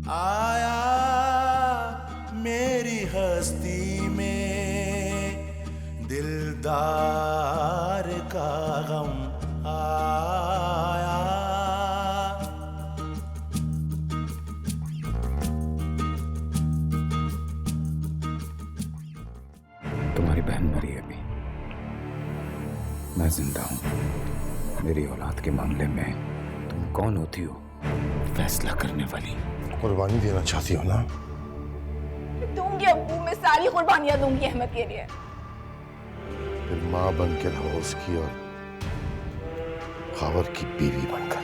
आया मेरी हस्ती में दिलदार का गम आया। तुम्हारी बहन मरी है अभी, मैं जिंदा हूं। मेरी औलाद के मामले में तुम कौन होती हो फैसला करने वाली? कुर्बानी देना चाहती हो ना? दूंगी अब्बू, मैं सारी कुर्बानियां दूंगी अहमद के लिए। फिर माँ बन के रहो उसकी और खावर की बीवी बनकर।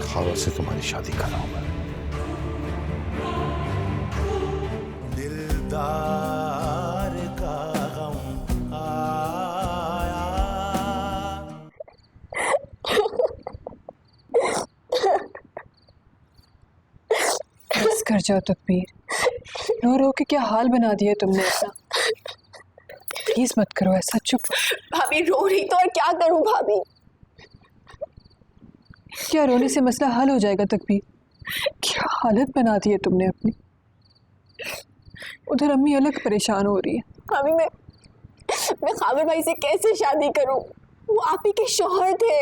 खावर से तुम्हारी शादी कराऊंगा। दिलदार का गम आया। बस कर जाओ तकबीर, रो रो के क्या हाल बना दिया तुमने ऐसा। प्लीज मत करो ऐसा, चुप। भाभी रो रही तो और क्या करूं भाभी? क्या रोने से मसला हल हो जाएगा तकबीर? क्या हालत बना दी है तुमने अपनी। उधर अम्मी अलग परेशान हो रही है। भाभी मैं खाबिर भाई से कैसे शादी करूं? वो आप ही के शौहर थे।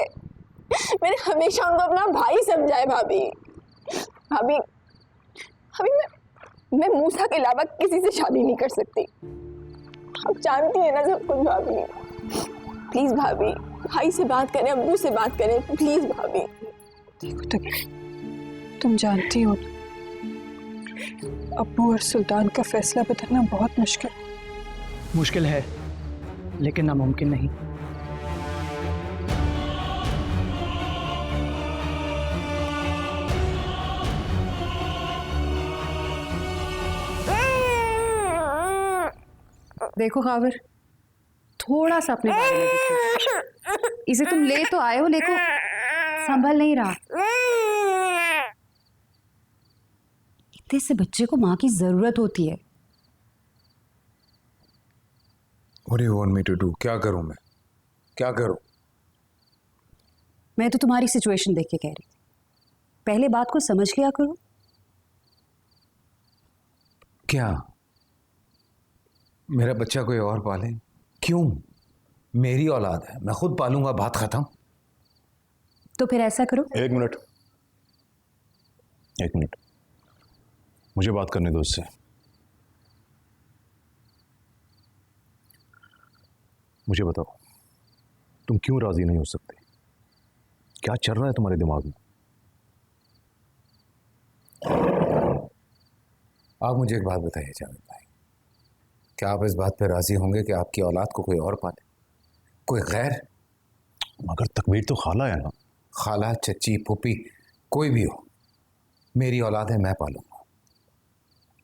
मैंने हमेशा उनको अपना भाई समझा है भाभी। भाभी भाभी मैं मूसा के अलावा किसी से शादी नहीं कर सकती। आप जानती हैं ना सब कुछ भाभी। प्लीज भाभी, भाई से बात करें, अब्बू से बात करें, प्लीज भाभी। देखो तक तुम जानती हो अब्बू और सुल्तान का फैसला बदलना बहुत मुश्किल है, लेकिन नामुमकिन नहीं। देखो खाबिर, थोड़ा सा अपने बारे में देखो। इसे तुम ले तो आए हो, लेकिन संभल नहीं रहा। इतने से बच्चे को माँ की जरूरत होती है। What do you want me to do? क्या करूं मैं? क्या करूं? मैं तो तुम्हारी सिचुएशन देख के कह रही थी, पहले बात को समझ लिया करो। क्या मेरा बच्चा कोई और पाले? क्यों? मेरी औलाद है, मैं खुद पालूंगा, बात खत्म। तो फिर ऐसा करो। एक मिनट, मुझे बात करने दो उससे। मुझे बताओ, तुम क्यों राजी नहीं हो सकते? क्या चल रहा है तुम्हारे दिमाग में? आप मुझे एक बात बताइए जावेद भाई, क्या आप इस बात पर राजी होंगे कि आपकी औलाद को कोई और पाले, कोई गैर? मगर तकबीर तो खाला है ना। खाला, चच्ची, फूफी, कोई भी हो, मेरी औलाद है, मैं पालूंगा।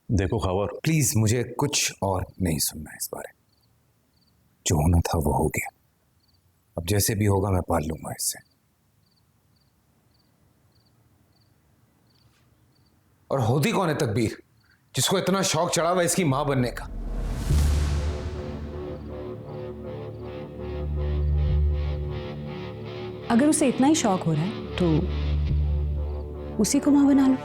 देखो खावर, प्लीज मुझे कुछ और नहीं सुनना इस बारे। जो होना था वो हो गया, अब जैसे भी होगा मैं पाल लूंगा इससे। और होती कौन है तकबीर, जिसको इतना शौक चढ़ा हुआ इसकी मां बनने का? अगर उसे इतना ही शौक हो रहा है तो उसी को मां बना लो।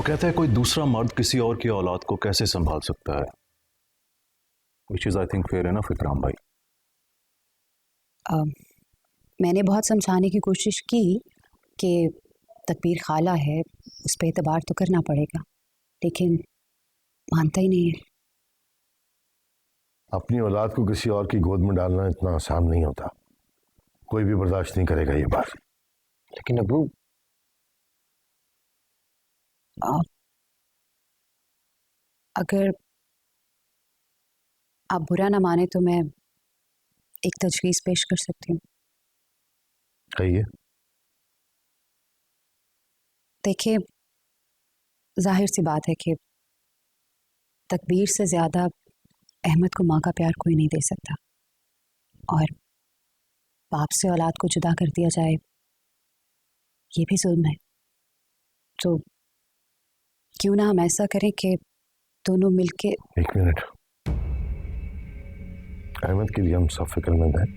कहते हैं कोई दूसरा मर्द किसी और की औलाद को कैसे संभाल सकता है, which is I think fair enough इकराम भाई। मैंने बहुत समझाने की कोशिश की कि तकबीर खाला है, उस पर एतबार तो करना पड़ेगा, लेकिन मानता ही नहीं है। अपनी औलाद को किसी और की गोद में डालना इतना आसान नहीं होता, कोई भी बर्दाश्त नहीं करेगा ये बात। लेकिन अबू, अगर आप बुरा ना माने तो मैं एक तजवीज़ पेश कर सकती हूँ। कहिए। देखिए, जाहिर सी बात है कि तकबीर से ज़्यादा अहमद को माँ का प्यार कोई नहीं दे सकता, और बाप से औलाद को जुदा कर दिया जाए ये भी जुल्म है। तो क्यों ना हम ऐसा करें कि दोनों मिलके। एक मिनट, अहमद के लिए हम सब फिक्रमंद हैं,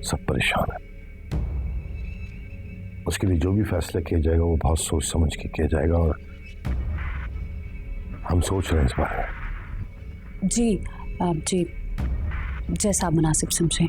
सब परेशान हैं। उसके लिए जो भी फैसला किया जाएगा वो बहुत सोच समझ के किया जाएगा, और हम सोच रहे हैं इस बारे में। जी, जैसा आप मुनासिब समझें।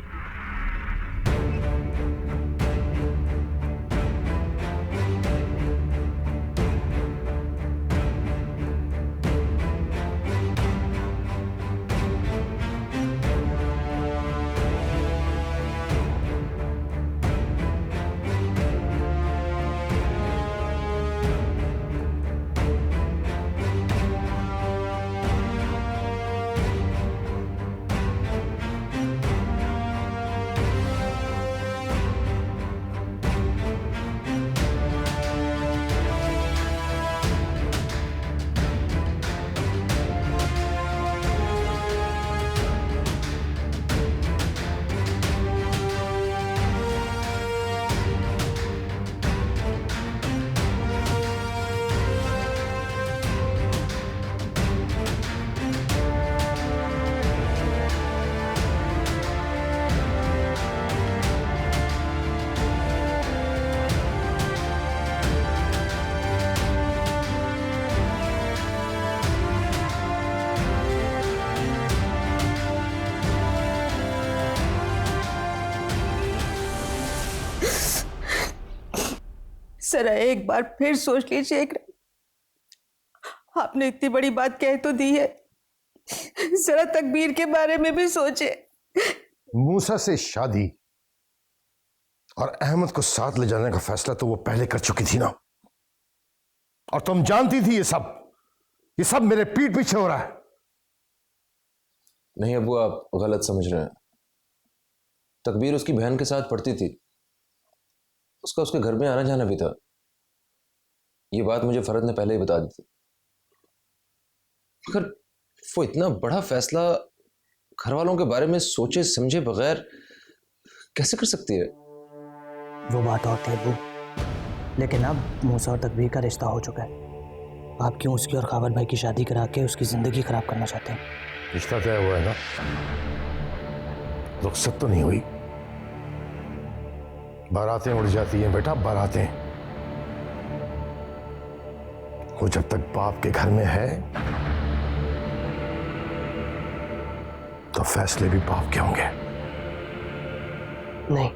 जरा एक बार फिर सोच लीजिए, आपने इतनी बड़ी बात कह तो दी है, जरा तकबीर के बारे में भी सोचे। मूसा से शादी और अहमद को साथ ले जाने का फैसला तो वो पहले कर चुकी थी ना, और तुम जानती थी ये सब मेरे पीठ पीछे हो रहा है। नहीं अबू, आप गलत समझ रहे हैं। तकबीर उसकी बहन के साथ पढ़ती थी, उसका उसके घर में आना जाना भी था। ये बात मुझे फरद ने पहले ही बता दी थी। मगर वो इतना बड़ा फैसला घर वालों के बारे में सोचे समझे बगैर कैसे कर सकती है? वो बात और थी अबू, लेकिन अब मूसा और तकबीर का रिश्ता हो चुका है। आप क्यों उसकी और खावर भाई की शादी करा के उसकी जिंदगी खराब करना चाहते हैं? रिश्ता तय हुआ है ना, रुखसत तो नहीं हुई। बारातें उड़ जाती हैं बेटा, बारातें। वो जब तक बाप के घर में है तो फैसले भी बाप के होंगे। नहीं,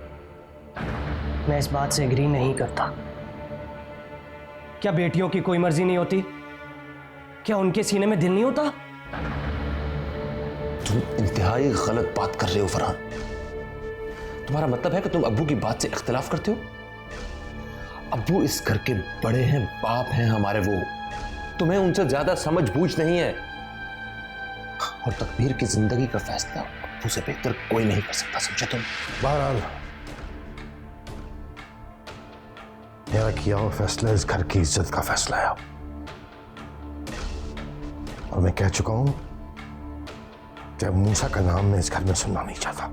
मैं इस बात से एग्री नहीं करता। क्या बेटियों की कोई मर्जी नहीं होती? क्या उनके सीने में दिल नहीं होता? तुम इंतहाई गलत बात कर रहे हो फरहान। तुम्हारा मतलब है कि तुम अब्बू की बात से इख्तिलाफ करते हो? अब्बू इस घर के बड़े हैं, बाप हैं हमारे। वो तुम्हें उनसे ज्यादा समझ बूझ नहीं है, और तकबीर की जिंदगी का फैसला अब्बू से बेहतर कोई नहीं कर सकता, समझे तुम? बहरहाल मेरा किया हुआ फैसला इस घर की इज्जत का फैसला है, और मैं कह चुका हूं कि अब मूसा का नाम मैं इस घर में सुनना नहीं चाहता।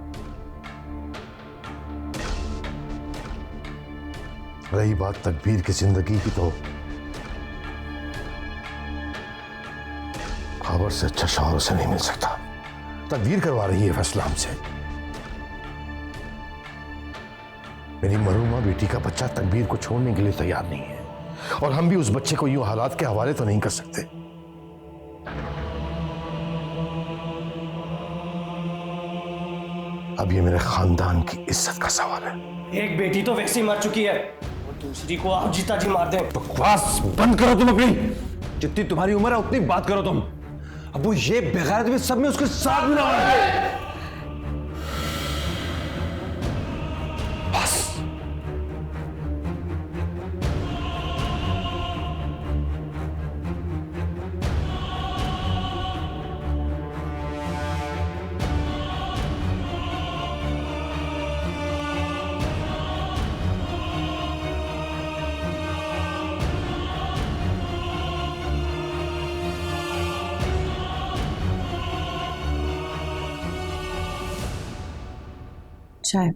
रही बात तकबीर की जिंदगी की, तो खबर से अच्छा शौहर से नहीं मिल सकता। तकदीर करवा रही है फैसला हमसे। मेरी मरूमा बेटी का बच्चा तकबीर को छोड़ने के लिए तैयार नहीं है, और हम भी उस बच्चे को यूं हालात के हवाले तो नहीं कर सकते। अब ये मेरे खानदान की इज्जत का सवाल है। एक बेटी तो वैसे ही मर चुकी है और दूसरी को आप जीता जी मार दें। बकवास बंद करो तुम अपनी। जितनी तुम्हारी उम्र है उतनी बात करो तुम। अब वो ये बेगैरत भी सब में उसके साथ मिला हुआ है। बस चाय।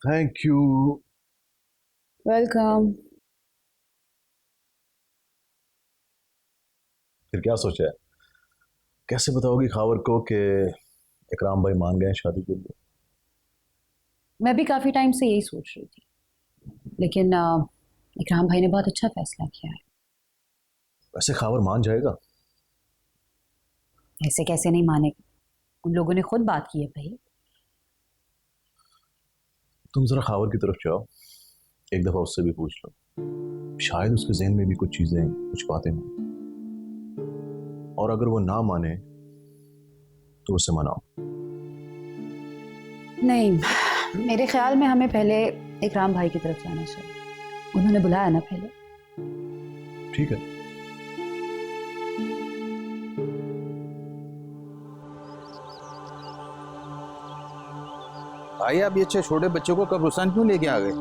Thank you. वेलकम। फिर क्या सोचा है? कैसे बताओगी खावर को कि इकराम भाई मान गए हैं शादी के लिए? मैं भी काफ़ी टाइम से यही सोच रही थी, लेकिन इकराम भाई ने बहुत अच्छा फैसला किया है। वैसे खावर मान जाएगा? ऐसे कैसे नहीं मानेगा? उन लोगों ने खुद बात की है भाई। तुम जरा खावर की तरफ जाओ, एक दफा उससे भी पूछ लो, शायद उसके ज़हन में भी कुछ चीजें, कुछ बातें हों, और अगर वो ना माने तो उसे मनाओ। नहीं, मेरे ख्याल में हमें पहले इकराम भाई की तरफ जाना चाहिए। उन्होंने बुलाया ना पहले। ठीक है। भाई आप ये छोटे बच्चों को कब्रिस्तान क्यों लेके आ गए?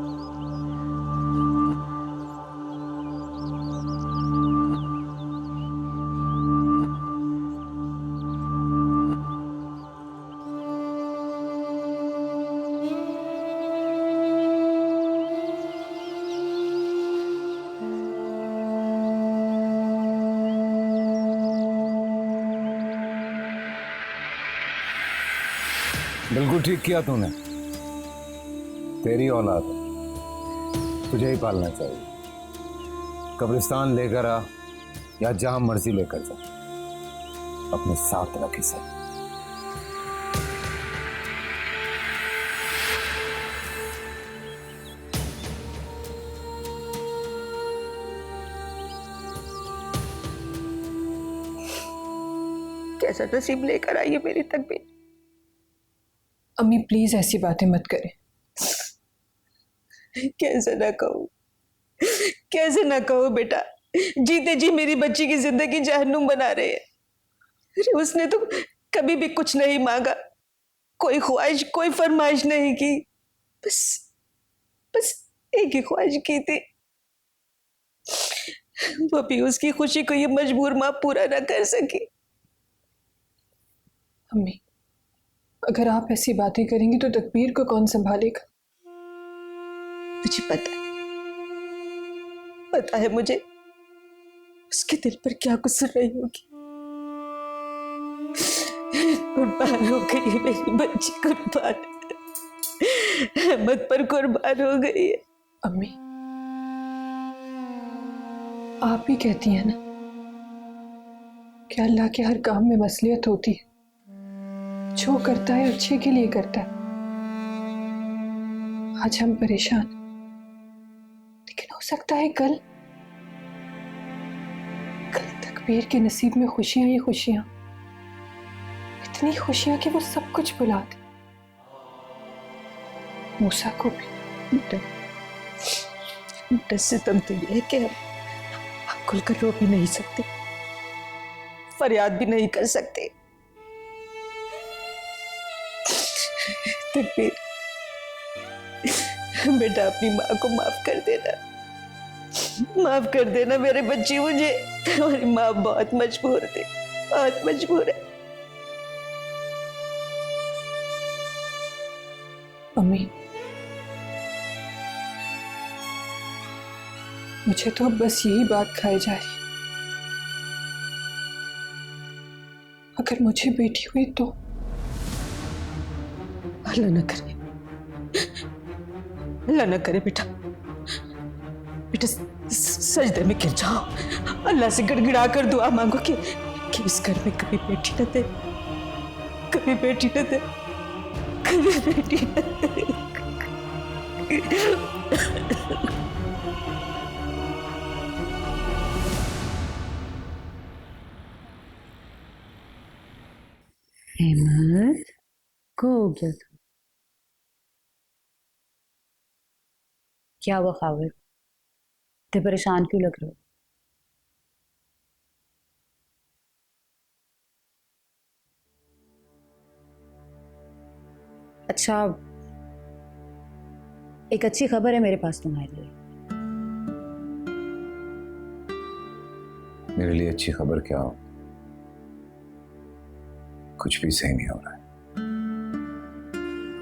बिल्कुल ठीक किया तूने। तेरी औलाद है, तुझे ही पालना चाहिए। कब्रिस्तान लेकर आ या जहां मर्जी लेकर जा, अपने साथ रख इसे। कैसा नसीब लेकर आई है मेरी तकदीर। अम्मी प्लीज ऐसी बातें मत करें। कैसे ना कहूँ, कैसे ना कहूँ बेटा। जीते जी मेरी बच्ची की जिंदगी जहन्नुम बना रहे हैं। अरे उसने तो कभी भी कुछ नहीं मांगा, कोई ख्वाहिश, कोई फरमाइश नहीं की। बस एक ही ख्वाहिश की थी, वो भी उसकी खुशी को ये मजबूर माँ पूरा ना कर सकी। अम्मी, अगर आप ऐसी बातें करेंगी तो तकबीर को कौन संभालेगा? मुझे पता है मुझे उसके दिल पर क्या गुजर रही होगी। कुर्बान हो गई मेरी बच्ची, कुर्बान, अहमद पर कुर्बान हो गई है। अम्मी, आप ही कहती हैं ना कि अल्लाह के हर काम में मसलियत होती है, जो करता है अच्छे के लिए करता है। आज हम परेशान, लेकिन हो सकता है कल तकबीर के नसीब में खुशियां ही खुशियां, इतनी खुशियां कि वो सब कुछ भुला दे। मूसा को भी। बेटा सितम तो ये है कि हम खुलकर रो भी नहीं सकते, फरियाद भी नहीं कर सकते। तकबीर, बेटा अपनी माँ को माफ कर देना, माफ कर देना मेरे बच्ची। मुझे हमारी माँ बहुत मजबूर थी, बहुत मजबूर है। अम्मी, मुझे तो अब बस यही बात खाई जा रही है, अगर मुझे बेटी हुई तो। अल्लाह न करे, अल्लाह न करे बेटा, बेटा सजदे में गिर जाओ, अल्लाह से गिड़गिड़ा कर दुआ मांगो कि इस घर में कभी बेटी न दे, कभी बेटी न दे, कभी बेटी न दे। अहमद को हो गया था? क्या हुआ खावर? इतने परेशान क्यों लग रहे हो? अच्छा, एक अच्छी खबर है मेरे पास तुम्हारे लिए। मेरे लिए अच्छी खबर क्या हो? कुछ भी सही नहीं हो रहा है।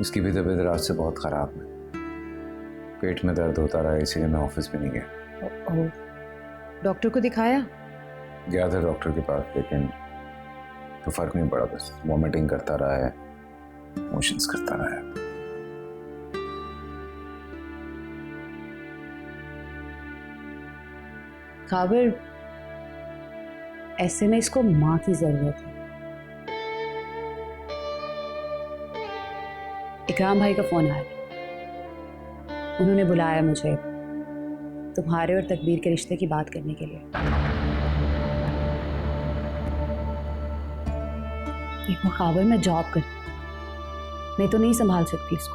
उसकी भी तबीयत रात से बहुत खराब है, पेट में दर्द होता रहा, इसीलिए मैं ऑफिस में नहीं गया। डॉक्टर को दिखाया? गया था डॉक्टर के पास, लेकिन तो फर्क नहीं पड़ा, बस वॉमिटिंग करता रहा है, मोशंस करता रहा है। खाबर, ऐसे में इसको माँ की जरूरत है। इकराम भाई का फोन आया, उन्होंने बुलाया मुझे तुम्हारे और तकबीर के रिश्ते की बात करने के लिए। देखो खाबर, मैं जॉब करती हूँ, मैं तो नहीं संभाल सकती इसको,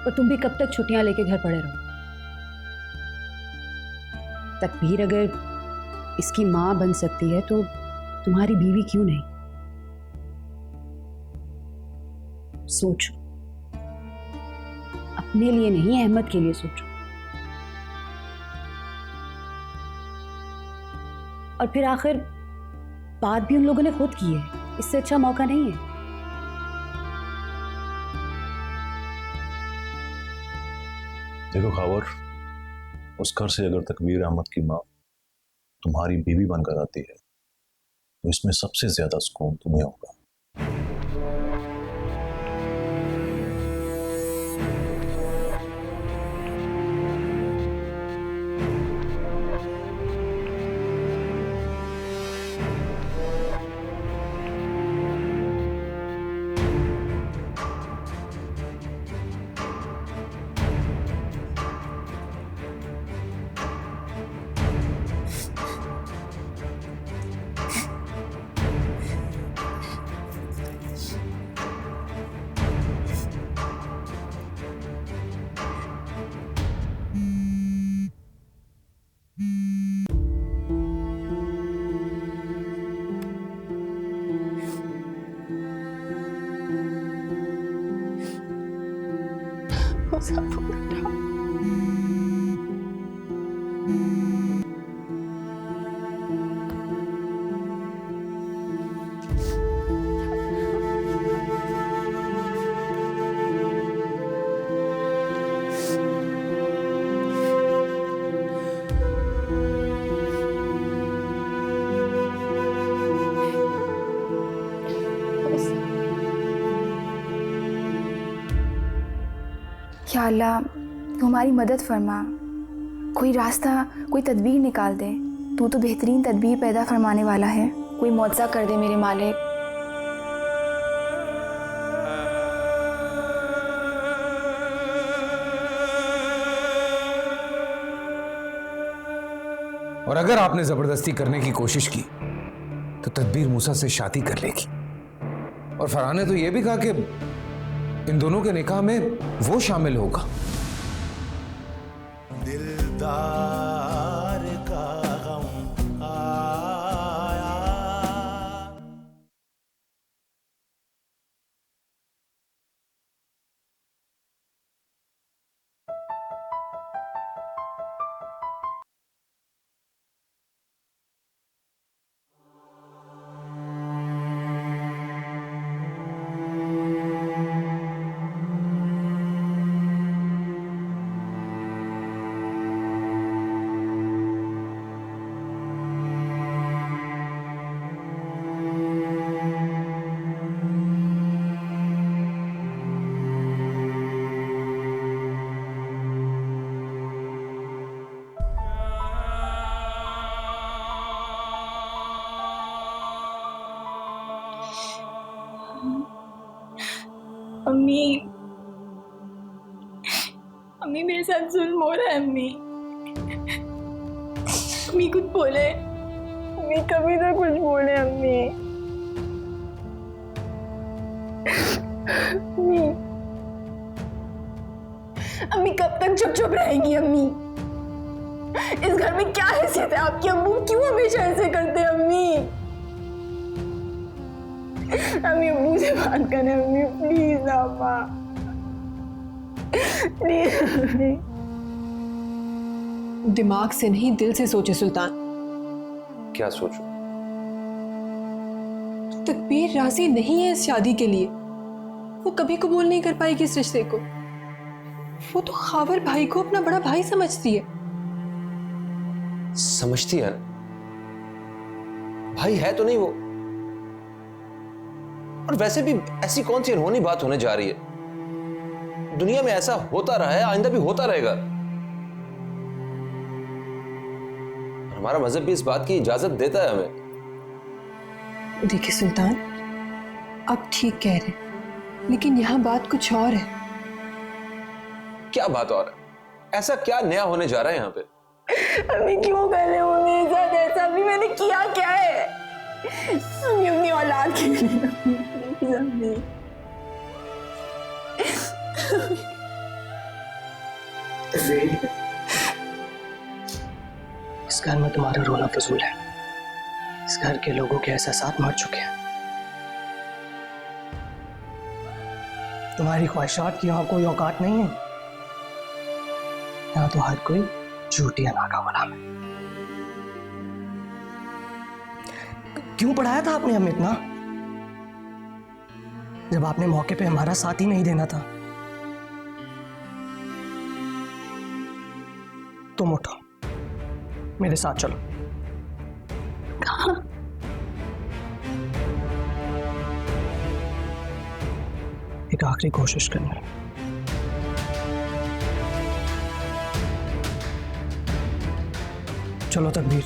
और तुम भी कब तक छुट्टियां लेके घर पड़े रहो। तकबीर अगर इसकी माँ बन सकती है तो तुम्हारी बीवी क्यों नहीं? सोचो, अपने लिए नहीं, अहमद के लिए सोचो। और फिर आखिर बात भी उन लोगों ने खुद की है, इससे अच्छा मौका नहीं है। देखो खावर, उस घर से अगर तकबीर अहमद की माँ तुम्हारी बीवी बनकर आती है तो इसमें सबसे ज्यादा सुकून तुम्हें होगा। या अल्लाह, तू हमारी मदद फरमा, कोई रास्ता, कोई तदबीर निकाल दे। तू तो बेहतरीन तदबीर पैदा फरमाने वाला है, कोई मुआवजा कर दे मेरे मालिक। और अगर आपने जबरदस्ती करने की कोशिश की तो तदबीर मूसा से शादी कर लेगी। और फरहान ने तो यह भी कहा कि इन दोनों के निकाह में वो शामिल होगा। दिलदार का गम आया। अम्मी, अम्मी मेरे साथ जुल्म हो रहा है। अम्मी, अम्मी कुछ बोले। अम्मी कभी तो कुछ बोले। अम्मी, अम्मी, अम्मी कब तक चुप चुप रहेंगी? अम्मी, इस घर में क्या हैसियत है आपकी? अम्मू क्यों हमेशा ऐसे करते हैं? अम्मी, अम्मी अम्मू से बात करें। अम्मी प्लीज, अम्मा प्लीज। दिमाग से नहीं, दिल से सोचे सुल्तान। क्या सोचो? तकबीर राजी नहीं है इस शादी के लिए। वो कभी कबूल नहीं कर पाएगी इस रिश्ते को। वो तो खावर भाई को अपना बड़ा भाई समझती है। समझती है? भाई है तो नहीं वो। और वैसे भी ऐसी कौन सी अनहोनी बात होने जा रही है? दुनिया में ऐसा होता रहा है, आइंदा भी होता रहेगा। हमारा मजहब भी इस बात की इजाजत देता है हमें। देखिए सुल्तान, आप ठीक कह रहे, लेकिन यहाँ बात कुछ और है। क्या बात और है? ऐसा क्या नया होने जा रहा है यहाँ पे? अम्मी क्यों कर रहे हो मेरे साथ ऐसा? अम्मी मैंने किया क्या है? अम्मी अपनी औलाद के लिए अम्मी, इस घर में तुम्हारा रोना फजूल है। इस घर के लोगों के एहसास मर चुके हैं। तुम्हारी ख्वाहिशात की यहाँ कोई औकात नहीं है। यहाँ तो हर कोई झूठी अनाका गुलाम है। क्यों पढ़ाया था आपने हमें इतना, जब आपने मौके पे हमारा साथ ही नहीं देना था? तुम उठो, मेरे साथ चलो। कहाँ? एक आखिरी कोशिश करना। चलो तकबीर।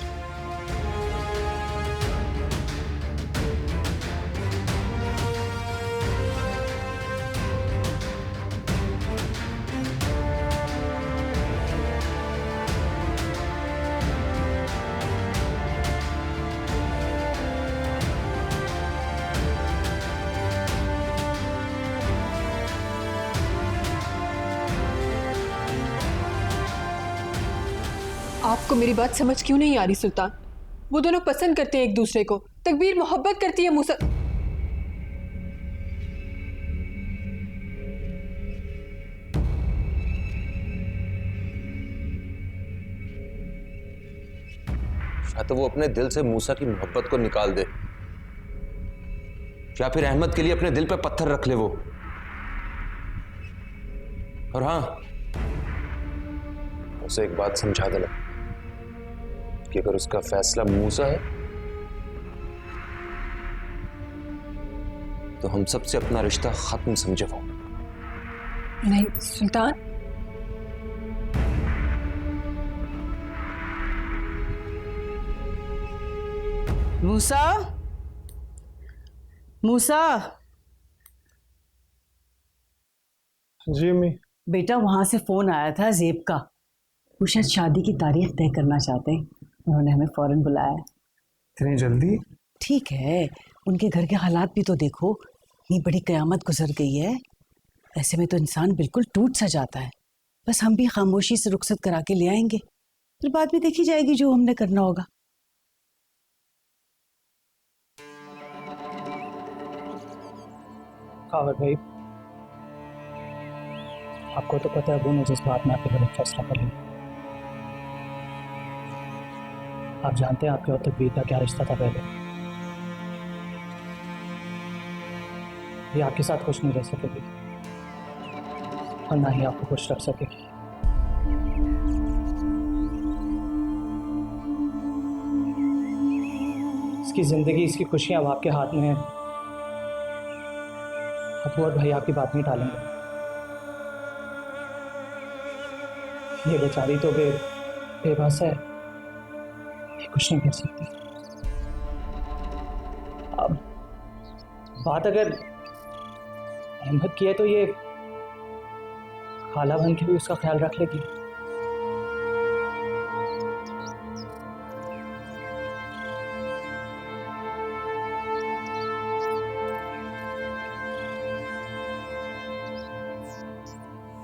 आपको मेरी बात समझ क्यों नहीं आ रही सुल्तान? वो दोनों पसंद करते हैं एक दूसरे को। तकबीर मोहब्बत करती है मूसा। या तो वो अपने दिल से मूसा की मोहब्बत को निकाल दे, या फिर अहमद के लिए अपने दिल पे पत्थर रख ले वो। और हाँ, उसे एक बात समझा देना कि अगर उसका फैसला मूसा है तो हम सबसे अपना रिश्ता खत्म समझे वो। नहीं सुल्तान, मूसा, मूसा। जी अम्मी। बेटा वहां से फोन आया था जेब का। वो शायद शादी की तारीख तय करना चाहते हैं। उन्होंने हमें फौरन बुलाया है। इतनी जल्दी? ठीक है, उनके घर के हालात भी तो देखो। इतनी बड़ी कयामत गुजर गई है, ऐसे में तो इंसान बिल्कुल टूट सा जाता है। बस हम भी खामोशी से रुखसत करा के ले आएंगे, फिर बाद में देखी जाएगी जो हमने करना होगा। खावर भाई, आपको तो पता है अबू ने जिस बात में आपके गलत फैसला कर लिया। आप जानते हैं आपके और तकबीर का क्या रिश्ता था पहले। ये आपके साथ खुश नहीं रह सकेगी और ना ही आपको खुश रख सकेगी। इसकी जिंदगी, इसकी खुशियां अब आपके हाथ में है। अबू और भाई आपकी बात नहीं टालेंगे। ये बेचारी तो बेबस है, ये कुछ नहीं कर सकती। अब बात अगर अहमद की है तो ये खाला बन के भी उसका ख्याल रख लेगी।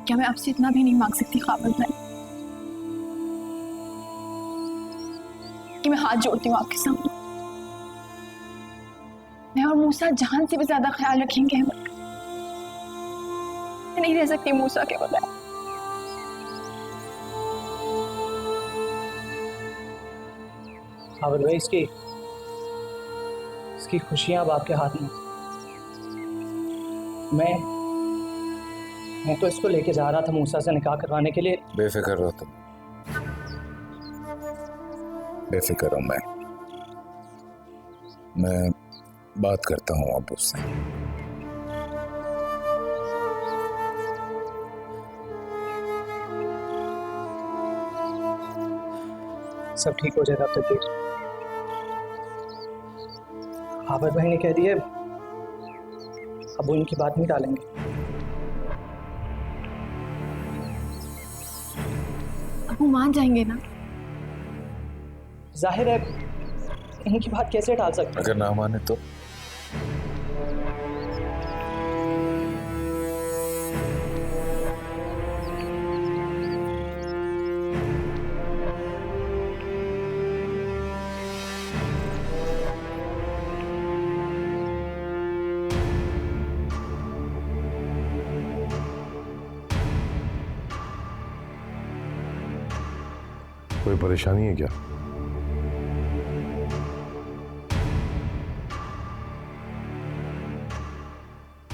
क्या मैं आपसे इतना भी नहीं मांग सकती खाबर भाई कि मैं हाथ जोड़ती हूँ आपके सामने? मैं और मूसा जान से भी ज्यादा ख्याल रखेंगे। मैं नहीं रह सकती मूसा के बगैर। खाबर भाई, इसकी खुशियां अब आपके हाथ में। मैं तो इसको लेके जा रहा था मूसा से निकाह करवाने के लिए। बेफिक्र रहो तुम, बेफिक्र रहो। मैं बात करता हूँ अब उससे। सब ठीक हो जाएगा तब तक। खाबर भाई ने कह दिए अब वो इनकी बात नहीं टालेंगे। अब वो मान जाएंगे ना? जाहिर है इनकी बात कैसे टाल सकते। अगर ना माने तो? कोई परेशानी है क्या?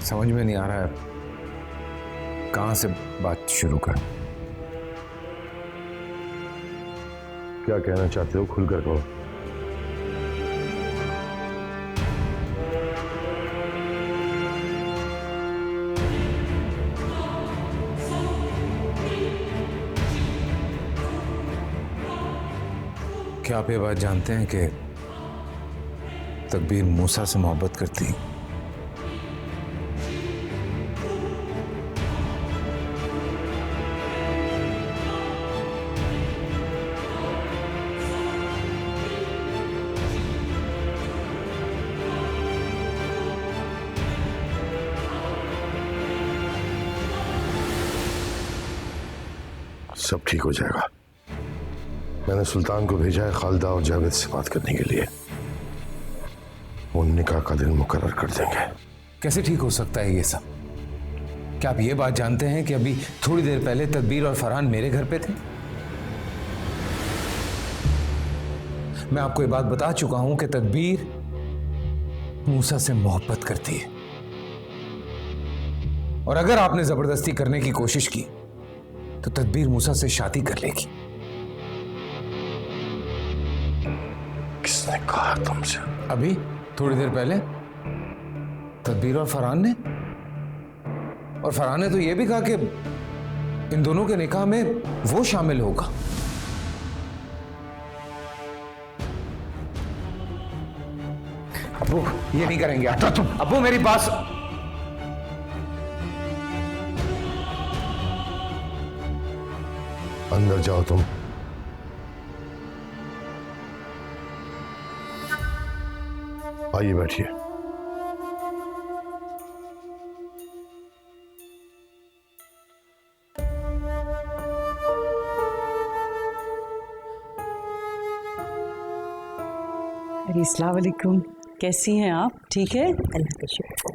समझ में नहीं आ रहा है कहां से बात शुरू करूं। क्या कहना चाहते हो, खुलकर कहो। क्या आप ये बात जानते हैं कि तकबीर मूसा से मोहब्बत करती है? सब ठीक हो जाएगा। मैंने सुल्तान को भेजा है खालिदा और जावेद से बात करने के लिए। वो निकाह का दिन मुकर्रर कर देंगे। कैसे ठीक हो सकता है ये सब? क्या आप ये बात जानते हैं कि अभी थोड़ी देर पहले तदबीर और फरहान मेरे घर पे थे? मैं आपको ये बात बता चुका हूं कि तदबीर मूसा से मोहब्बत करती है, और अगर आपने जबरदस्ती करने की कोशिश की तो तदबीर मूसा से शादी कर लेगी। किसने कहा तुमसे? अभी थोड़ी देर पहले तदबीर और फरहान ने। और फरहान ने तो यह भी कहा कि इन दोनों के निकाह में वो शामिल होगा। अब्बू ये नहीं करेंगे आप। अब्बू मेरी बात। अंदर जाओ तुम। आइए बैठिए। अस्सलाम वालेकुम, कैसी हैं आप? ठीक है, अल्लाह का शुक्र।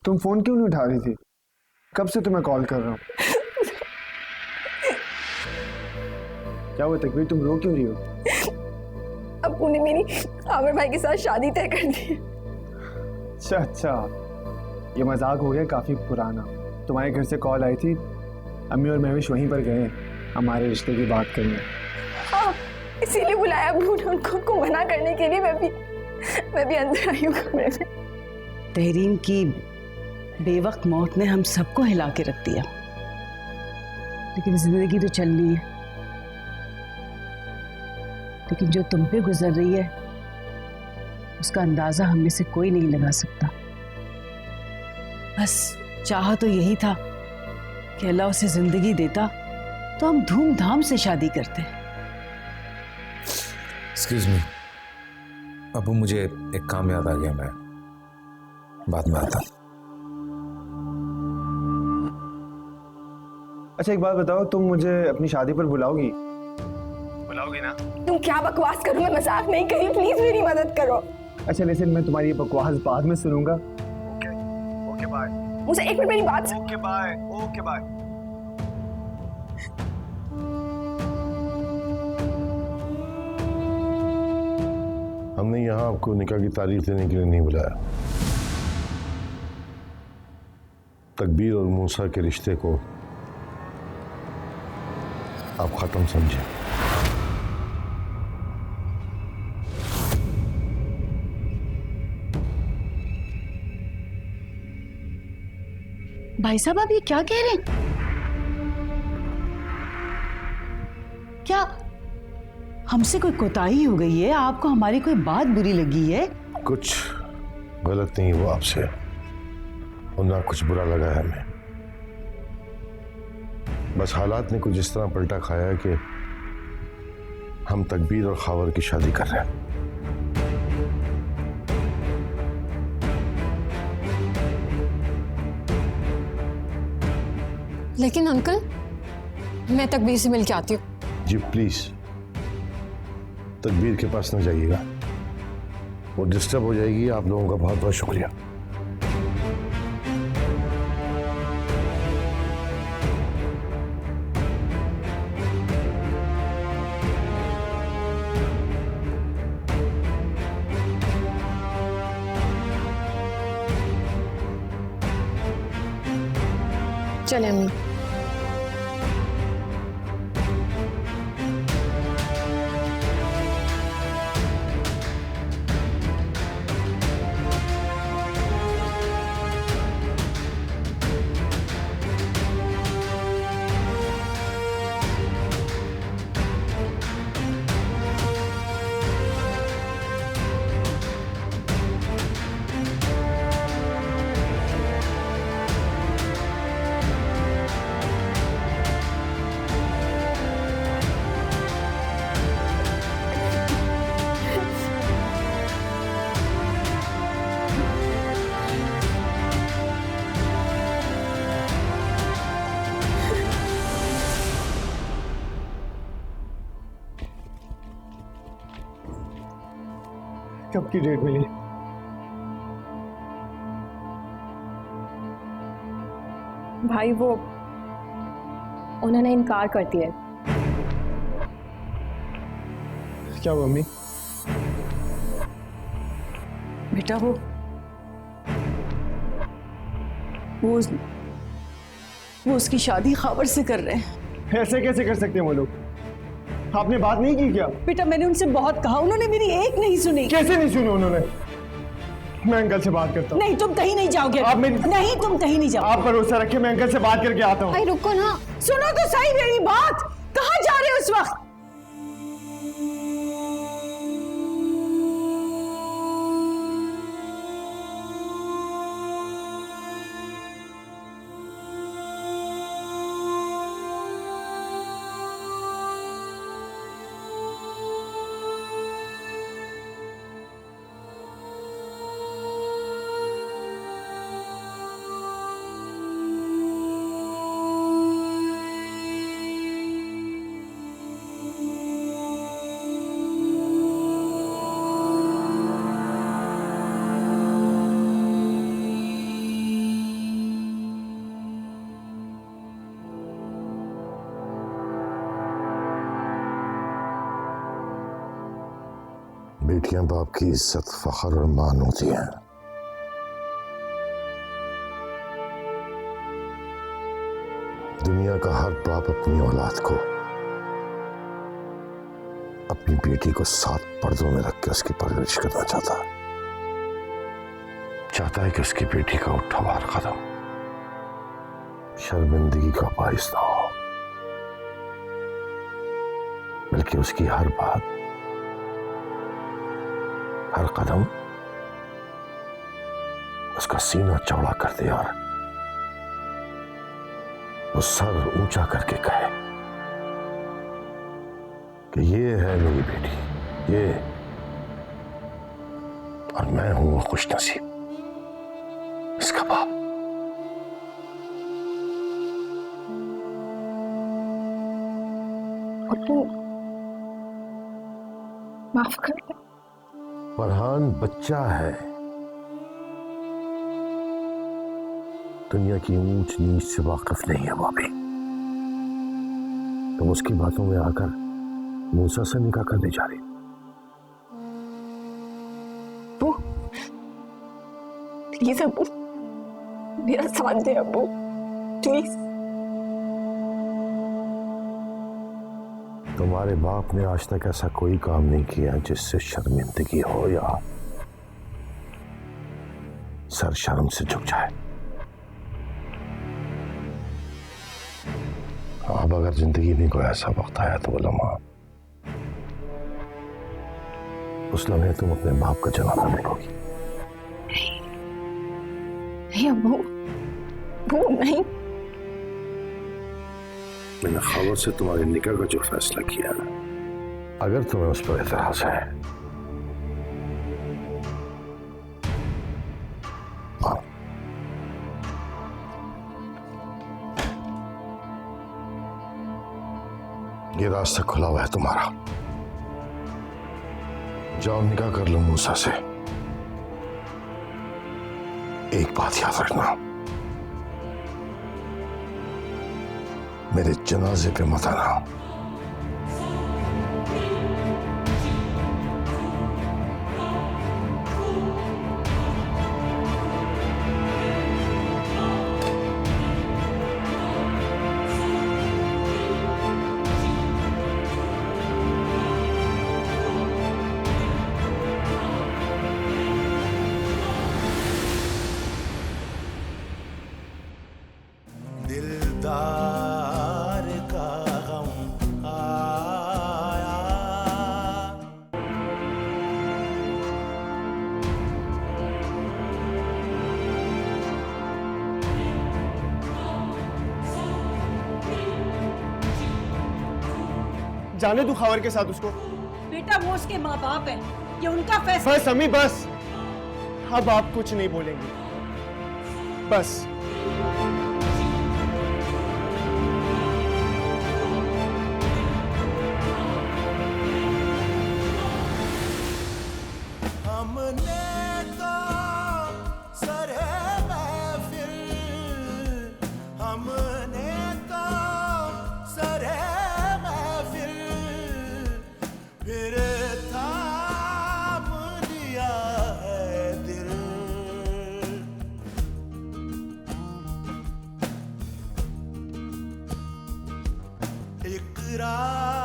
तुम फोन क्यों नहीं उठा रही थी? कब से तुम्हें कॉल कर रहा हूँ। क्या हुआ तकबीर, तुम रो क्यों रही हो? अब्बू ने मेरी आमिर भाई के साथ शादी तय कर दी। अच्छा, ये मजाक हो गया काफी पुराना। तुम्हारे घर से कॉल आई थी अम्मी और महविश वहीं पर गए हमारे रिश्ते की बात करने। हाँ, इसीलिए बुलाया अब्बू ने उनको मना करने के लिए। मैं भी अंदर आई हूँ कमरे में। तहरीन की बेवक्त मौत ने हम सबको हिला के रख दिया, लेकिन जिंदगी तो चलनी है। लेकिन जो तुम पे गुजर रही है उसका अंदाजा हम में से कोई नहीं लगा सकता। बस चाहा तो यही था कि अल्लाह उसे जिंदगी देता तो हम धूमधाम से शादी करते। एक्सक्यूज मी अबू, मुझे एक काम याद आ गया, मैं बाद में आता। अच्छा एक बात बताओ, तुम मुझे अपनी शादी पर बुलाओगी ना? तुम क्या बकवास करो, मैं मजाक नहीं करी, प्लीज मेरी मदद करो। अच्छा लेकिन मैं तुम्हारी ये बकवास बाद में सुनूंगा। Okay bye. मुझे एक मिनट मेरी बात सुन। Okay bye. हमने यहाँ आपको निकाह की तारीख देने के लिए नहीं बुलाया। तकबीर और मूसा के रिश्ते को आप खत्म समझे। भाई साहब आप ये क्या कह रहे हैं? क्या हमसे कोई कोताही हो गई है? आपको हमारी कोई बात बुरी लगी है? कुछ गलत नहीं हुआ आपसे और ना कुछ बुरा लगा है हमें। बस हालात ने कुछ इस तरह पलटा खाया है कि हम तकबीर और खावर की शादी कर रहे हैं। लेकिन अंकल, मैं तकबीर से मिल के आती हूँ। जी प्लीज तकबीर के पास न जाइएगा, वो डिस्टर्ब हो जाएगी। आप लोगों का बहुत बहुत शुक्रिया। चले अम्मी। कब की डेट मिली? भाई वो उन्होंने इनकार कर दिया। क्या हुआ अम्मी? बेटा वो उसकी शादी खावर से कर रहे हैं। ऐसे कैसे कर सकते हैं वो लोग? आपने बात नहीं की क्या? बेटा मैंने उनसे बहुत कहा, उन्होंने मेरी एक नहीं सुनी। कैसे नहीं सुनी उन्होंने? मैं अंकल से बात करता हूँ। नहीं तुम कहीं नहीं जाओगे। आप मेरी... नहीं तुम कहीं नहीं जाओ। आप भरोसा रखिए, मैं अंकल से बात करके आता हूँ। भाई रुको ना। सुनो तो सही मेरी बात, कहाँ जा रहे हो इस वक्त? बेटियां बाप की इज्जत, फख्र और मान होती हैं। दुनिया का हर बाप अपनी औलाद को, अपनी बेटी को 7 पर्दों में रख के उसकी परवरिश करना चाहता है कि उसकी बेटी का उठा हुआ हर कदम शर्मिंदगी का बाइस ना हो, बल्कि उसकी हर बात, हर कदम उसका सीना चौड़ा कर दे और वो सर ऊंचा करके कहे कि ये है मेरी बेटी, ये, और मैं हूं वो खुशनसीब इसका बाप। माफ कर दे। फरहान बच्चा है, दुनिया की ऊंच नीच से वाकिफ नहीं है भाभी। तुम उसकी बातों में आकर मूसा से निकाह करने जा रही। अब्बू, प्लीज अब्बू, मेरा साथ दे अब्बू, प्लीज। तुम्हारे बाप ने आज तक ऐसा कोई काम नहीं किया जिससे शर्मिंदगी हो या सर शर्म से झुक जाए। अब अगर जिंदगी में कोई ऐसा वक्त आया तो वो लम्हा, उस लम्हे तुम अपने बाप का जनाजा देखोगी। नहीं अब्बू, अब्बू नहीं। मैंने खबर से तुम्हारे निकाह का जो फैसला किया, अगर तुम्हें उस पर एतराज है, ये रास्ता खुला हुआ है तुम्हारा। जाओ निकाह कर लो मूसा से। एक बात याद रखना, मेरे जनाजे पे मत आना। दिलदार का गम आया, जाने तू खावर के साथ उसको। बेटा वो उसके माँ बाप है, ये उनका फैसला। बस अम्मी बस, अब आप कुछ नहीं बोलेंगे, बस। हमने तो सरे महफिल, हमने तो सरे महफिल, फिर थाम लिया है दिल। इकरार